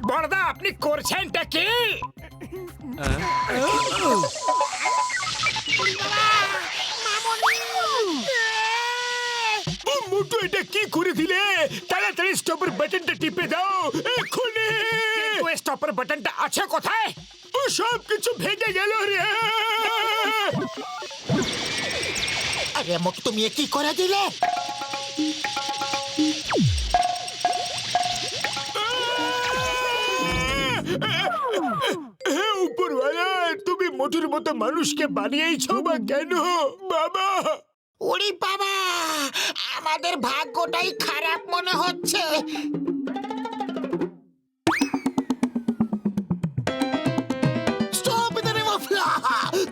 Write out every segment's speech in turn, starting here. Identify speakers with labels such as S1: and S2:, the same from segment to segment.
S1: বড়দা আপনি করছেনটা কি? মোটু এটা কি করে দিলে? তাড়াতাড়ি স্টপের বাটনটা টিপে দাও এক্ষুনি। কিন্তু স্টপের বাটনটা আছে কোথায়? ও সব কিছু ভেঙে গেল রে।
S2: আরে মুখ তুমি কি করে দিলে?
S1: হে উপরওয়ালা, তুমি মোটুর মতো মানুষকে বানিয়েছো বা কেন বাবা?
S2: ওরে বাবা, আমাদের ভাগ্যটাই খারাপ মনে হচ্ছে। Stop in the name of law!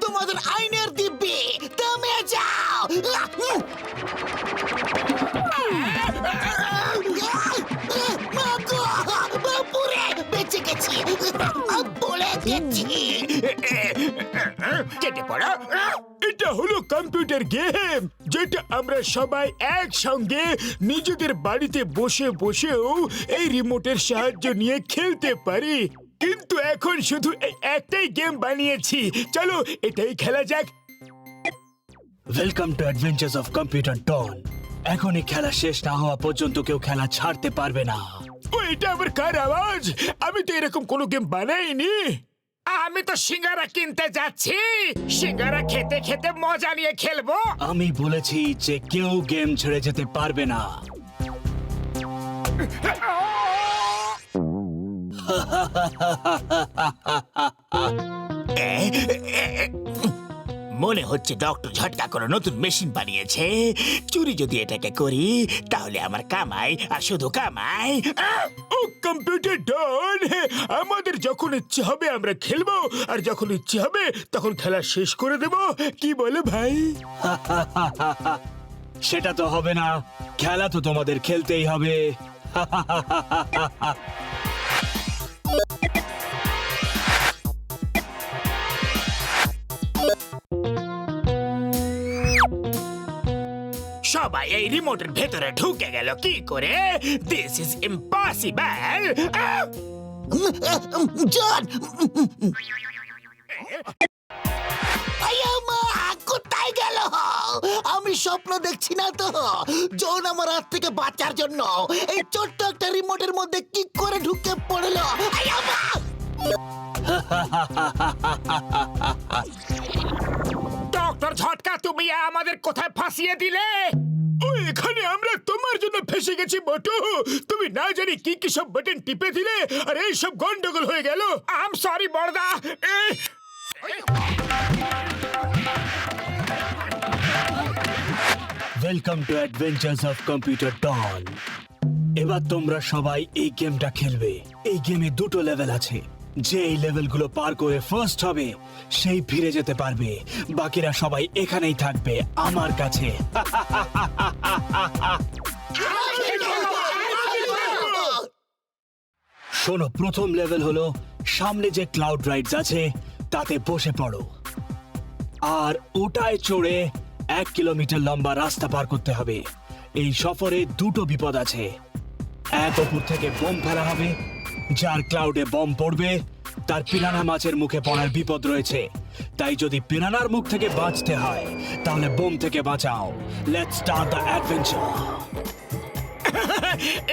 S2: তোমাদের আইনের দিব্যি থেমে যাও। পুরে বেঁচে গেছি, বলে গেছি।
S1: কেটে পড়ো। এটা হলো কম্পিউটার গেম, যেটা আমরা সবাই একসঙ্গে নিজেদের বাড়িতে বসে বসেও এই রিমোটের সাহায্য নিয়ে খেলতে পারি। কিন্তু এখন শুধু এই একটাই গেম বানিয়েছি, চলো এটাই খেলা যাক।
S3: Welcome to adventures of computer Don. এখন এই খেলা শেষ না হওয়া পর্যন্ত কেউ খেলা ছাড়তে পারবে না।
S1: ও এটা আবার কার আওয়াজ? আমি তো এরকম কোনো গেম বানাইনি। আমি তো সিঙ্গারা কিনতে যাচ্ছি, সিঙ্গারা খেতে খেতে মজা নিয়ে খেলবো।
S3: আমি বলেছি যে কেউ গেম ছেড়ে যেতে পারবে না।
S2: মনে হচ্ছে ডক্টর ঝটকা করে নতুন মেশিন বানিয়েছে। চুরি যদি এটাকে করি তাহলে আমার কামাই আর শুধু কামাই।
S1: ও কম্পিউটার ডন, আমাদের যখন ইচ্ছে হবে আমরা খেলবো, আর যখন ইচ্ছে হবে তখন খেলা শেষ করে দেব। কি বলে ভাই?
S3: সেটা তো হবে না, খেলা তো তোমাদের খেলতেই হবে।
S1: সবাই এই রিমোটের ভেতরে ঢুকে গেল কি করে? This is impossible.
S2: জন, কোথায় গেল? আমি স্বপ্ন দেখছি না তো? জন আমার হাত থেকে বাঁচার জন্য এই ছোট্ট একটা রিমোটের মধ্যে কি করে ঢুকে পড়লো?
S1: ডক্টর ঝটকা, তুমি আমাদের কোথায় ফাঁসিয়ে দিলে? ও এখানে আমরা তোমার জন্য ফেসে গেছি বটু। তুমি না জানি কি কি সব বাটন টিপে দিলে, আর এই সব গন্ডগোল হয়ে গেল। আই এম সরি বড়দা।
S3: Welcome to adventures of computer Don. এবার তোমরা সবাই এই গেমটা খেলবে। এই গেমে দুটো লেভেল আছে। যে এই লেভেলগুলো পার করে ফার্স্ট হবে সেই ফিরে যেতে পারবে, বাকিরা সবাই এখানেই থাকবে আমার কাছে। শোনো, প্রথম লেভেল হলো সামনে যে ক্লাউড রাইডস আছে তাতে বসে পড়ো, আর ওটায় চড়ে 1 কিলোমিটার লম্বা রাস্তা পার করতে হবে। এই সফরে দুটো বিপদ আছে। এক, উপর থেকে বোম ফেলা হবে, যার ক্লাউডে বম পড়বে তার পিরানা মাছের মুখে পড়ার বিপদ রয়েছে। তাই যদি পিরানার মুখ থেকে বাঁচতে হয় তাহলে বোম থেকে বাঁচাও। Let's start the adventure.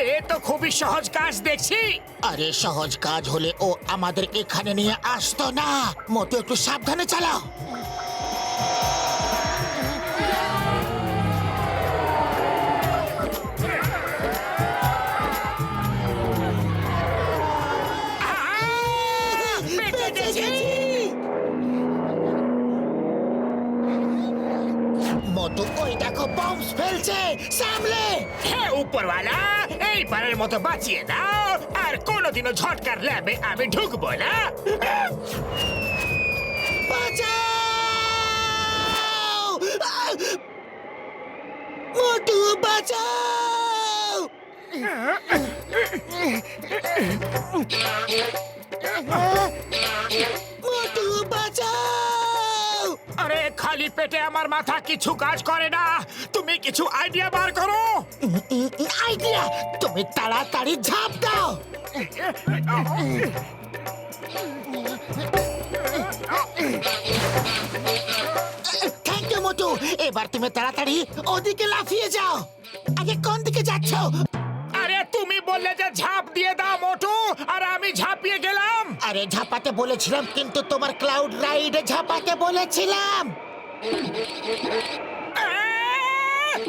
S1: এ তো খুবই সহজ কাজ দেখছি।
S2: আরে সহজ কাজ হলে ও আমাদের এখানে নিয়ে আসতো না। মোটু একটু সাবধানে চালাও। মোটু ওই দেখো বম্ব ফেলছে, সামলে।
S1: হ্যাঁ উপরওয়ালা, এইবারের মতো বাঁচিয়ে দাও, আর কোনোদিনও ঝটকার ল্যাবে আমি ঢুকবো না।
S2: বাঁচাও! মোটু বাঁচাও! মোটু বাঁচাও!
S1: আরে খালি পেটে আমার মাথা কিছু কাজ করে না, তুমি কিছু আইডিয়া বার করো।
S2: আইডিয়া, তুমি তাড়াতাড়ি ঝাঁপ দাও। থ্যাংক ইউ মোটু। এবার তুমি তাড়াতাড়ি ওদিকে লাফিয়ে যাও। আগে কোন দিকে যাচ্ছ?
S1: আরে তুমি বললে যে ঝাঁপ দিয়ে দাও মোটু, আর আমি ঝাঁপিয়ে গেলাম।
S2: আরে ঝাঁপাতে বলেছিলাম, কিন্তু তোমার ক্লাউড রাইডে ঝাঁপাতে বলেছিলাম।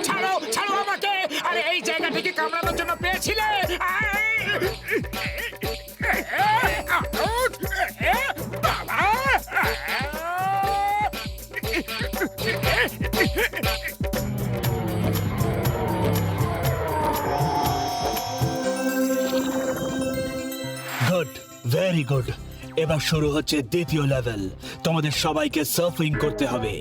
S1: ছাড়ো ছাড়ো আমাকে। আরে এই জায়গাটিকে কামড়ানোর জন্য পেয়েছিলে।
S3: Good, very good. এবার শুরু হচ্ছে দ্বিতীয় লেভেল। তোমাদের সবাইকে সার্ফিং করতে হবে।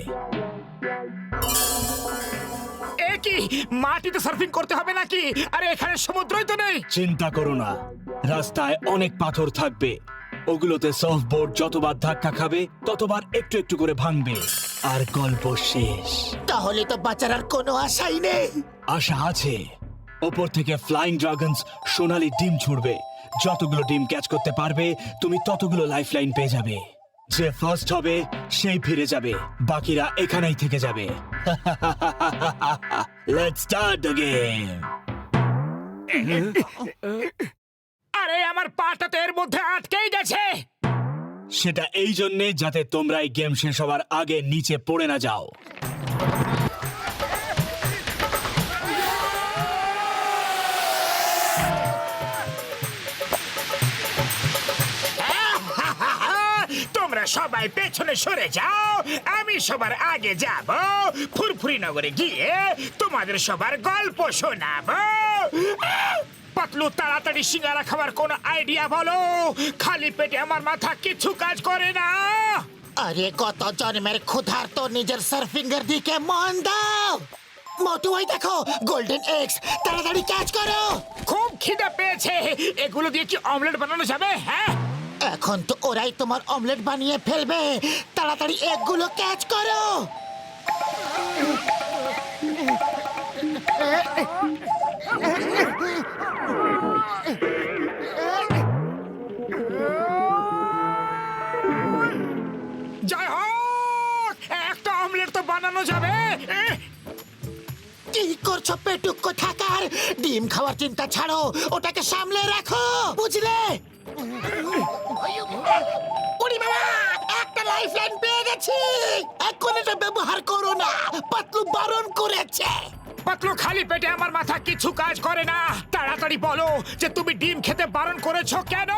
S1: এ কি মাটিতে সার্ফিং করতে হবে নাকি? আরে এখানে সমুদ্রই তো নেই।
S3: চিন্তা করো না, রাস্তায় অনেক পাথর থাকবে। ওগুলোতে সার্ফবোর্ড যতবার ধাক্কা খাবে ততবার একটু একটু করে ভাঙবে, আর গল্প শেষ।
S2: তাহলে তো বাঁচার আর কোনো আশাই নেই।
S3: আশা আছে। ওপর থেকে ফ্লাইং ড্রাগনস সোনালি ডিম ছুড়বে। যতগুলো ডিম ক্যাচ করতে পারবে তুমি ততগুলো লাইফলাইন পেয়ে যাবে। যে ফার্স্ট হবে সেই ফিরে যাবে, বাকিরা এখানেই থেকে যাবে। Let's start the game.
S1: আরে আমার পাটা তো এর মধ্যে আটকেই গেছে।
S3: সেটা এই জন্যে যাতে তোমরা এই গেম শেষ হওয়ার আগে নিচে পড়ে না যাও।
S1: তোমরা সবাই পেছনে সরে যাও, আমি সবার আগে যাব। ফুরফুরি নগরে গিয়ে তোমাদের সবার গল্প শোনাবো। পাতলু, তাড়াতাড়ি সিঙ্গারা খাবার কোন আইডিয়া বলো। খালি পেটে আমার মাথা কিছু কাজ করে না।
S2: আরে কত জন্মের ক্ষুধার তো নিজের সার্ফিংয়ের দিকে মন দাও। মোটু, ওই দেখো গোল্ডেন এগস, তাড়াতাড়ি ক্যাচ করো।
S1: খুব খিদে পেয়েছে। এগুলো দিয়ে কি অমলেট বানানো যাবে? হ্যাঁ,
S2: এখন তো ওরাই তোমার অমলেট বানিয়ে ফেলবে। তাড়াতাড়ি এগগুলো ক্যাচ করো।
S1: জয় হোক, একটা অমলেট তো বানানো যাবে।
S2: কি করছো পেটুক কোথাকার? ডিম খাওয়ার চিন্তা ছাড়ো, ওটাকে সামলে রাখো, বুঝলে? ওরে বাবা, একটা লাইফলাইন পেয়ে গেছি। এখন এটা ব্যবহার করো না, পাতলু বারণ করেছে।
S1: পাতলু, খালি পেটে আমার মাথা কিছু কাজ করে না। তাড়াতাড়ি বলো যে তুমি ডিম খেতে বারণ করেছো কেন?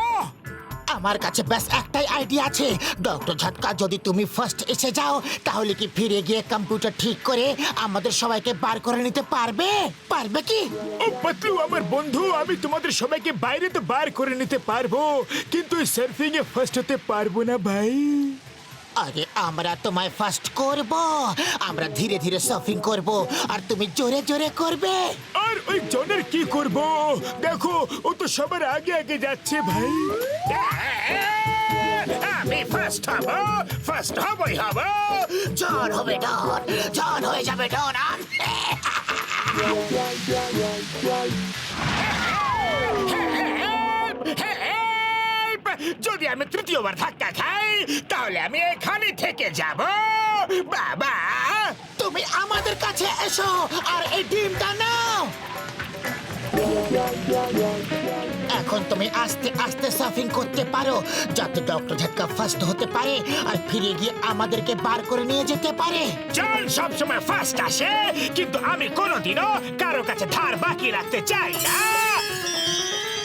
S2: আমার কাছে ব্যাস একটাই আইডিয়া আছে। ডক্টর ঝটকা, যদি তুমি ফার্স্ট এসে যাও তাহলে কি ফিরে গিয়ে কম্পিউটার ঠিক করে আমাদের সবাইকে বার করে নিতে পারবে? পারবে কি?
S1: ও পাতলু, আমার বন্ধু, আমি তোমাদের সবাইকে বাইরে তো বার করে নিতে পারবো, কিন্তু সার্ফিং এ ফার্স্ট হতে পারবো না ভাই।
S2: আরে আমরা তোমায় ফার্স্ট করব। আমরা ধীরে ধীরে সার্ফিং করব আর তুমি জোরে জোরে করবে।
S1: আর ওই জনের কি করব? দেখো, ও তো সবার আগে আগে যাচ্ছে ভাই। আমি ফার্স্ট হব, ফার্স্ট হবই হব।
S2: জন হবে ডন, জন হয়ে যাবে ডন।
S1: যদি আমি তৃতীয়বার ধাক্কা খাই তাহলে আমি এখানে থেকে যাব। বাবা,
S2: তুমি আমাদের কাছে এসো আর এই ডিমটা নাও। এখন তুমি আস্তে আস্তে সার্ফিং করতে পারো, যাতে ডক্টর ঝটকা ফার্স্ট হতে পারে আর ফিরে গিয়ে আমাদেরকে বার করে নিয়ে যেতে পারে।
S1: জন সবসময় ফার্স্ট আসে, কিন্তু আমি কোনোদিনও কারো কাছে ধার বাকি রাখতে চাই না।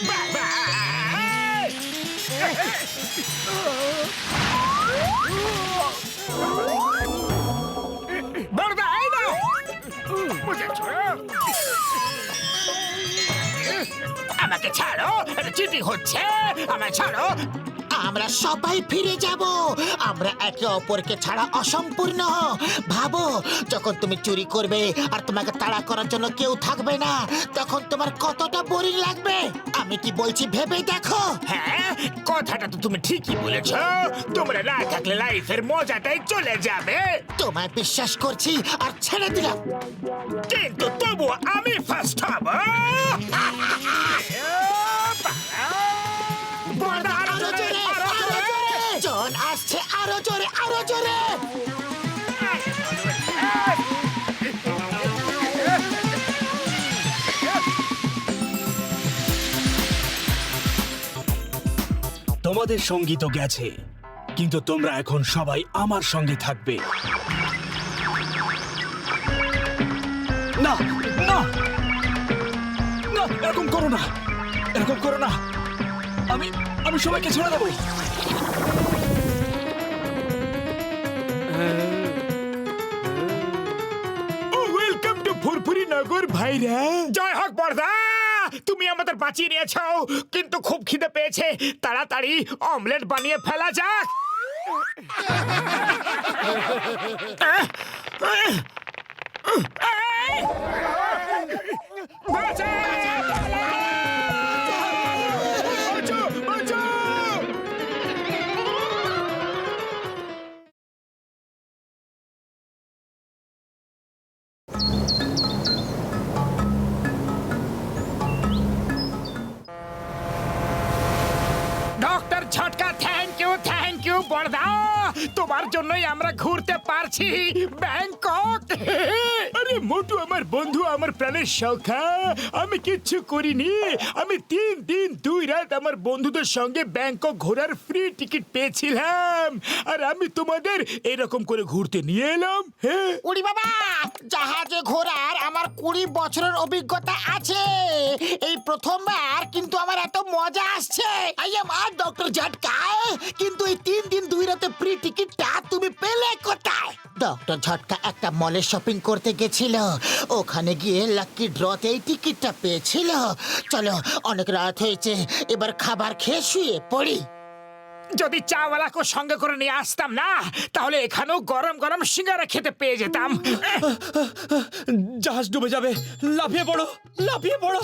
S1: বাবা, বড়দা, এই নাও। বুঝেছো? আমাকে ছাড়ো, এটা চিটিং হচ্ছে। আমায় ছাড়ো।
S2: আমরা সবাই ফিরে যাব। আমরা একে অপরকে ছাড়া অসম্পূর্ণ। ভাবো, যখন তুমি চুরি করবে আর তোমাকে তাড়া করার জন্য কেউ থাকবে না, তখন তোমার কতটা বোরিং লাগবে। আমি কি বলছি ভেবে দেখো।
S1: হ্যাঁ, কথাটা তো তুমি ঠিকই বলেছ। তোমরা না থাকলে লাইফের মজাটাই চলে যাবে।
S2: তোমায় বিশ্বাস করছি আর ছেড়ে দিলাম।
S1: কিন্তু তবুও আমি ফার্স্ট হব।
S2: আরো জোরে, আরো জোরে। জন আসছে, আরো জোরে, আরো জোরে।
S3: তোমাদের সঙ্গী তো গেছে, কিন্তু তোমরা এখন সবাই আমার সঙ্গে থাকবে। না না না, এরকম করো না, এরকম করো না। আমি আমি সবাইকে ছেড়ে দেবো।
S1: ওয়েলকাম টু ফুরফুরি নগর ভাইরা। জয় হোক বর্দা, তুমি আমাদের বাঁচিয়ে নিয়েছো। কিন্তু খুব খিদে পেয়েছে, তাড়াতাড়ি অমলেট বানিয়ে ফেলা যাক। ডক্টর ঝটকা, থ্যাংক ইউ বড়দা। তোমার জন্যই আমরা ঘুরতে পারছি ব্যাংকক। আরে মোটু আমার বন্ধু, আমার প্রাণের সখা। আমি কিচ্ছু করিনি। আমি 3 দিন 2 রাত আমার বন্ধুদের সঙ্গে ব্যাংকক ঘোরার ফ্রি টিকিট পেয়েছিলাম। আর আমি তোমাদের এরকম করে ঘুরতে নিয়ে এলাম। হ্যাঁ,
S2: উড়ি বাবা, জাহাজে ঘোরার আমার 20 বছরের অভিজ্ঞতা আছে। এই প্রথমবার কিন্তু আমার এত মজা আসছে। আই এম আর ডক্টর ঝটকা। কিন্তু এই 3 দিন 2 রাতে ফ্রি টিকিটটা তুমি পেলে কোথায়? ডক্টর ঝটকা একটা মলে শপিং করতে গেছিল। ওখানে গিয়ে লাকি ড্রতে এই টিকিটটা পেয়েছিল। চলো, অনেক রাত হয়েছে, এবার খাবার খেয়ে শুয়ে পড়ি।
S1: যদি চাওয়ালাকে সঙ্গে করে নিয়ে আসতাম না, তাহলে এখানেও গরম গরম সিঙ্গারা খেতে পেয়ে যেতাম।
S3: জাহাজ ডুবে যাবে, লাফিয়ে পড়ো, লাফিয়ে পড়ো,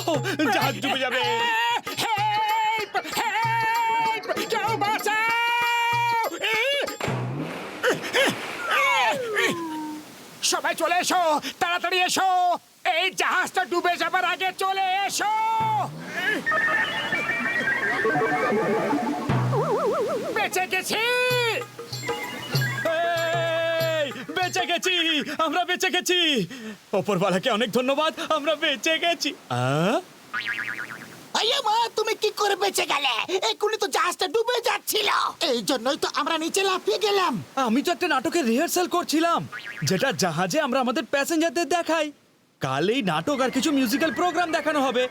S3: জাহাজ ডুবে যাবে।
S1: হেল্প! হেল্প! কেউ বাঁচাও! সবাই চলে এসো, তাড়াতাড়ি এসো। এই জাহাজটা ডুবে যাবার আগে চলে এসো। বেঁচে গেছি,
S3: বেঁচে গেছি, আমরা বেঁচে গেছি। ওপরওয়ালাকে অনেক ধন্যবাদ, আমরা বেঁচে গেছি।
S2: আইয়া মা, তুমি কি করে বেঁচে গেলে? এক্ষুনি তো জাহাজটা ডুবে যাচ্ছিল। এই জন্যই তো আমরা নিচে লাফিয়ে গেলাম।
S4: আমি তো একটা নাটকের রিহার্সাল করছিলাম, যেটা জাহাজে আমরা আমাদের প্যাসেঞ্জারদের দেখাই। কাল এই নাটক আর কিছু মিউজিক্যাল প্রোগ্রাম দেখানো হবে।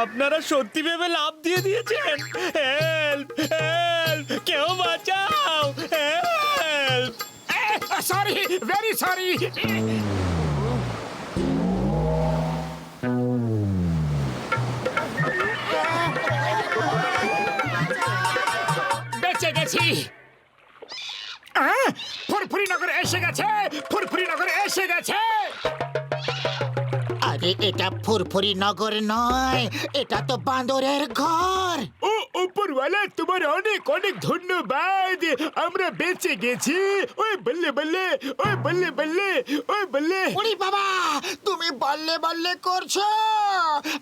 S4: আপনারা সত্যি ভেবে লাভ দিয়ে দিয়েছেন। হেল্প, হেল্প, কেউ বাঁচাও, হেল্প।
S1: Sorry, very sorry. বেঁচে গেছি। ফুরফুরি নগরে এসে গেছে, ফুরফুরি নগরে এসে গেছে।
S2: আরে এটা ফুরফুরি নগর নয়, এটা তো বাঁদরের ঘর।
S1: ও উপরওয়ালা, তোমার অনেক অনেক ধন্যবাদ। আমরা বেঁচে গেছি। ওই বল্লে বল্লে, ওই বল্লে বল্লে, ওই বল্লে।
S2: উনি বাবা, তুমি বললে বললে করছো।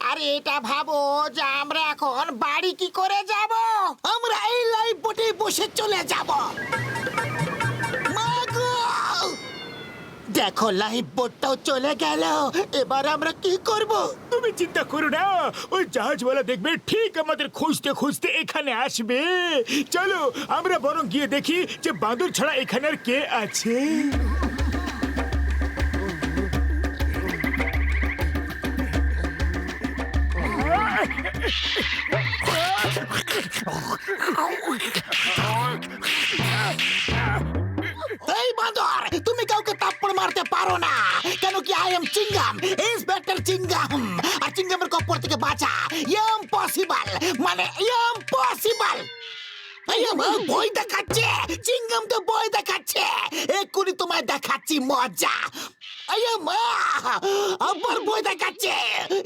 S2: আরে এটা ভাবো যে আমরা এখন বাড়ি কি করে যাব। আমরা এই লাইফ বোটে বসে চলে যাব। মাগো! দেখো, লাইফ বোটটাও চলে গেল। এবার আমরা কি করব?
S1: তুমি চিন্তা করো না, ওই জাহাজওয়ালা দেখবে ঠিক আমাদের খুঁজতে খুঁজতে এখানে আসবে। চলো আমরা বরং গিয়ে দেখি যে বাঁদর ছাড়া এখানে আর কে আছে।
S2: এই বাঁদর, তুমি কাউকে থাপ্পড় মারতে পারো না। কেন কি আই এম চিঙ্গাম, ইন্সপেক্টর চিঙ্গাম। আর চিঙ্গামের কপ্পর থেকে বাঁচা ইম্পসিবল, মানে ইম্পসিবল। বই দেখাচ্ছে, চিঙ্গাম তো বই দেখাচ্ছে। এক্ষুনি তোমায় দেখাচ্ছি মজা। আবার বই দেখাচ্ছে।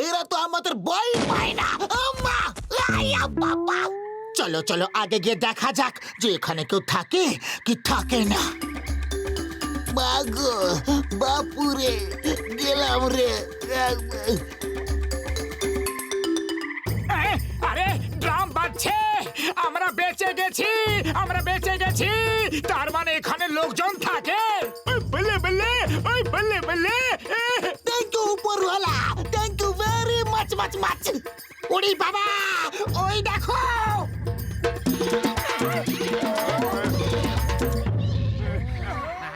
S2: এরা তো আমাদের বই পায় না। আম্মা! আই! আইয়া বাবা! চলো চলো আগে গিয়ে দেখা যাক যে এখানে কেউ থাকে কি থাকে না। বাগো বাপুরে, গেলাম রে।
S1: আরে ড্রাম বাজছে, আমরা বেঁচে গেছি, আমরা বেঁচে গেছি। তার মানে এখানে লোকজন থাকে। ওই বল্লে বল্লে, ওই বল্লে বল্লে।
S2: থ্যাংক ইউ উপরওয়ালা, thank you very much much much. ওরে বাবা, ওই দেখো।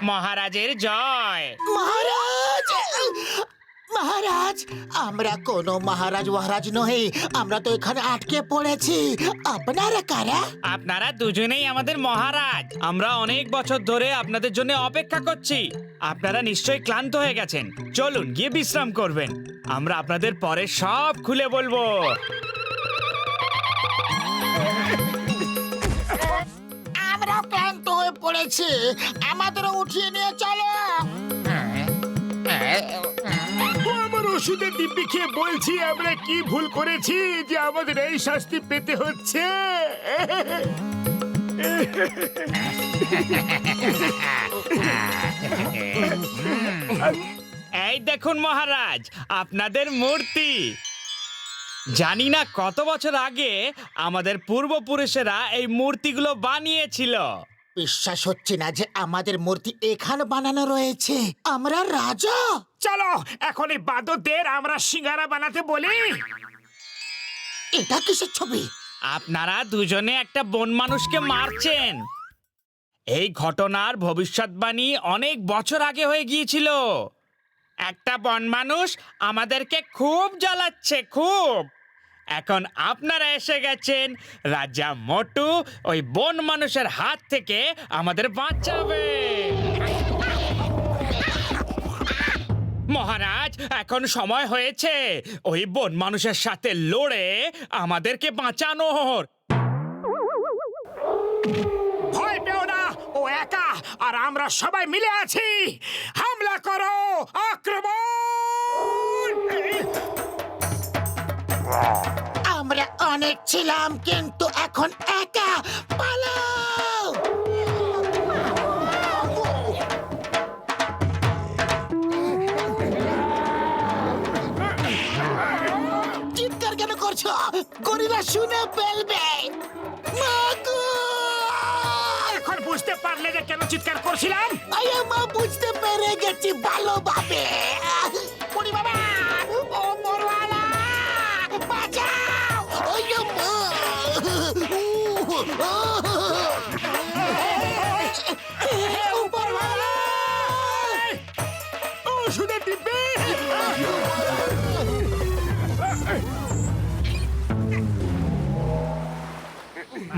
S4: মহারাজের জয়।
S2: মহারাজ, মহারাজ, আমরা কোনো মহারাজ নই, আমরা তো এখানে আটকে পড়েছি। আপনারা কারা?
S4: আপনারা দুজনেই আমাদের মহারাজ। আমরা অনেক বছর ধরে আপনাদের জন্য অপেক্ষা করছি। আপনারা নিশ্চয়ই ক্লান্ত হয়ে গেছেন, চলুন গিয়ে বিশ্রাম করবেন। আমরা আপনাদের পরে সব খুলে বলবো।
S2: আমরাও ক্লান্ত হয়ে পড়েছি, আমাদেরও উঠিয়ে নিয়ে চলো।
S1: আমার ওষুধের দিব্যি খেয়ে বলছি আমরা কি ভুল করেছি যে আমাদের এই শাস্তি পেতে হচ্ছে।
S4: এই দেখুন মহারাজ, আপনাদের মূর্তি। জানি না কত বছর আগে আমাদের পূর্বপুরুষেরা এই মূর্তিগুলো বানিয়েছিল।
S2: বিশ্বাস হচ্ছে না যে আমাদের মূর্তি এখানে বানানো রয়েছে। আমরা রাজা।
S1: চলো এখন এই বাদরদের আমরা সিঙ্গারা বানাতে বলি।
S2: এটা কিসের ছবি?
S4: আপনারা দুজনে একটা বন মানুষকে মারছেন। এই ঘটনার ভবিষ্যৎবাণী অনেক বছর আগে হয়ে গিয়েছিল। একটা বন মানুষ আমাদেরকে খুব জ্বালাচ্ছে, খুব। এখন আপনারা এসে গেছেন, রাজা মোটু ওই বন মানুষের হাত থেকে আমাদের বাঁচাবে। মহারাজ, এখন সময় হয়েছে ওই বন মানুষের সাথে লড়ে আমাদেরকে বাঁচানোর।
S1: ভয় পেও না, ও একা আর আমরা সবাই মিলে আছি। হামলা করো, আক্রমণ!
S2: আমরা অনেক ছিলাম কিন্তু এখন একা। পালাও! চিৎকার কেন করছো? গরিলা শুনে ফেলবে। মাগো!
S1: এখন বুঝতে পারলে যে কেন চিৎকার করছিলাম?
S2: আয়া মা, বুঝতে পেরে গেছি ভালোভাবে। ওরে বাবা! ও মরওয়ালা! বাঁচাও! ওরে মা! উপরওয়ালা!
S1: ওষুধের দিব্যি!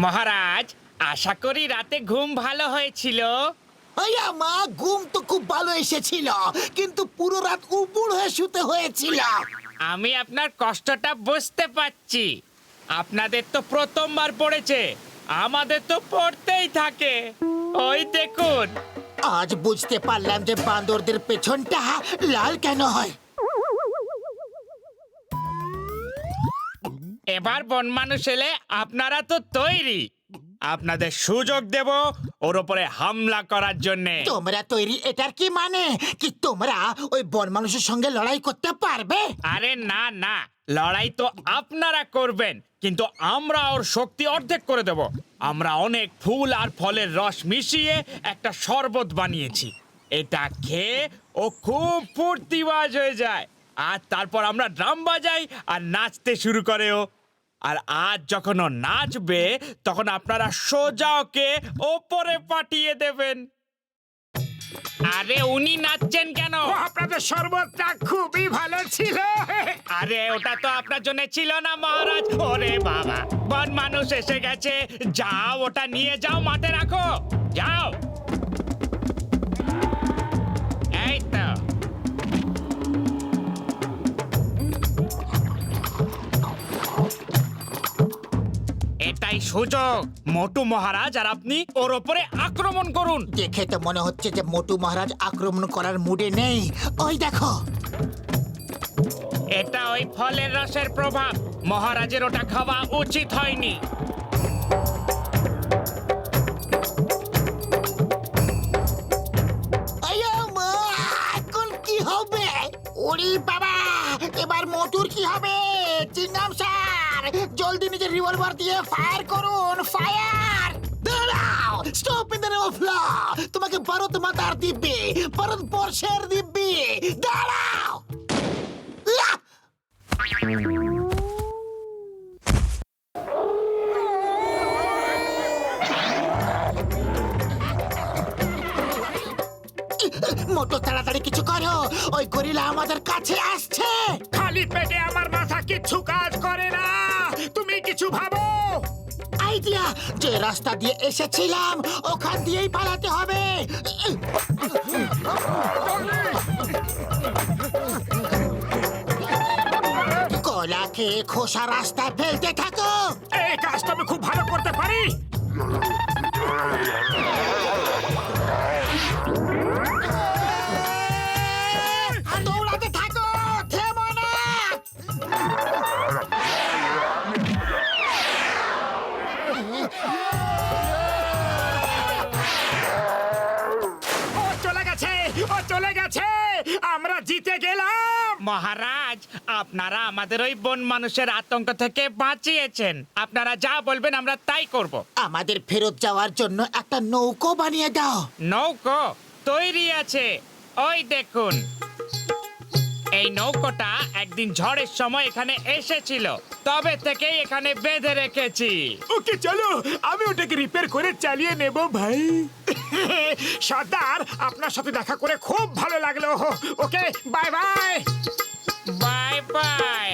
S4: মহারাজ, আশা করি রাতে ঘুম ভালো হয়েছিল।
S2: আয়া মা, ঘুম তো খুব ভালো এসেছিল, কিন্তু পুরো রাত উপুড় হয়ে শুতে হয়েছিল।
S4: আমি আপনার কষ্টটা বুঝতে পারছি। আপনাদের তো প্রথমবার পড়েছে, আমাদের তো পড়তেই থাকে। ওই দেখুন।
S2: আজ বুঝতে পারলাম যে বান্দরদের পেছনটা লাল কেন হয়।
S4: এবার বন মানুষ এলে আপনারা তো তৈরি। আপনাদের সুযোগ দেব ওর উপরে হামলা করার জন্যে।
S2: তোমরা তৈরি এটার কি মানে? কি তোমরা ওই বন মানুষের সঙ্গে লড়াই করতে পারবে?
S4: আরে না না, লড়াই তো আপনারা করবেন, কিন্তু আমরা ওর শক্তি অর্ধেক করে দেব। আমরা অনেক ফুল আর ফলের রস মিশিয়ে একটা শরবত বানিয়েছি। এটা খেয়ে ও খুব ফুর্তিবাজ হয়ে যায়, আর তারপর আমরা ড্রাম বাজাই আর নাচতে শুরু করে ও। আর আজ যখন ও নাচবে তখন আপনারা সোজা ওকে ওপরে পাঠিয়ে দেবেন। আরে উনি নাচছেন কেন?
S1: ও, আপনাদের শরবতটা খুবই ভালো ছিল।
S4: আরে ওটা তো আপনার জন্য ছিল না মহারাজ। ওরে বাবা, বন মানুষ এসে গেছে। যাও, ওটা নিয়ে যাও, মাঠে রাখো, যাও। এই তো। এটাই সুযোগ। মোটু মহারাজ আর আপনি ওর ওপরে আক্রমণ করুন।
S2: দেখে তো মনে হচ্ছে যে মোটু মহারাজ আক্রমণ করার মুডে নেই। ওই দেখো।
S4: এটা ওই ফলের রসের প্রভাব।
S5: মহারাজের ওটা খাওয়া উচিত হয়নি।
S2: আয়া মা, এখন কি হবে? ওরে বাবা, এবার মোটুর কি হবে? চিংগাম স্যার, জলদি নিজের রিভলভার দিয়ে ফায়ার করুন, ফায়ার! দাঁড়াও, stop in the name of law. তোমাকে ভারত মাতার দিব্যি, ভারতবর্ষের দিব্যি, দাঁড়াও! ইয়া! মোটর তাড়াতাড়ি কিছু করো, ওই গরিলা আমাদের কাছে আসছে।
S1: খালি পেটে আমার মাথা কিচ্ছু কাজ করে না, তুমি কিছু ভাবো।
S2: আইডিয়া, যে রাস্তা দিয়ে এসেছিলাম ওখান দিয়েই পালাতে হবে। কলা খেয়ে খোসা রাস্তা ফেলতে থাকো।
S1: এই কাজটা আমি খুব ভালো করতে পারি।
S2: দৌড়াতে থাকো, থেমো না।
S1: ও চলে গেছে, ও চলে গেছে, আমরা জিতে গেলাম।
S5: মহারাজ, আপনারা আমাদের ওই বন মানুষের আতঙ্ক থেকে বাঁচিয়েছেন। আপনারা যা বলবেন আমরা তাই করব।
S2: আমাদের ফেরত যাওয়ার জন্য একটা নৌকো বানিয়ে দাও।
S5: নৌকো তৈরি আছে, ওই দেখুন। এই নৌকোটা একদিন ঝড়ের সময় এখানে এসেছিল, তবে থেকেই এখানে বেঁধে রেখেছি।
S1: ওকে চলো, আমি ওটাকে রিপেয়ার করে চালিয়ে নেব ভাই। সর্দার, আপনার সাথে দেখা করে খুব ভালো লাগলো। ওকে, বাই বাই।
S5: Bye bye.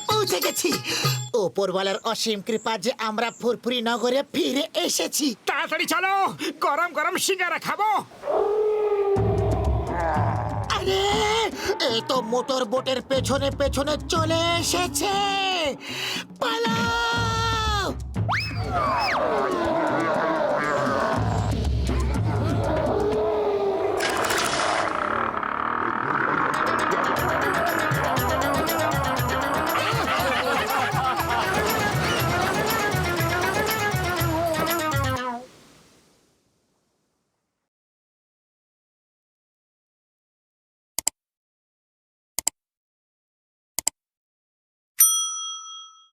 S2: পৌঁছে গেছি। ওপরওয়ালার অসীম কৃপা যে আমরা ফুরফুরি নগরে ফিরে এসেছি।
S1: তাড়াতাড়ি চলো, গরম গরম সিঙ্গারা খাবো।
S2: আরে, এ তো মোটর বোটের পেছনে পেছনে চলে এসেছে। পালাও!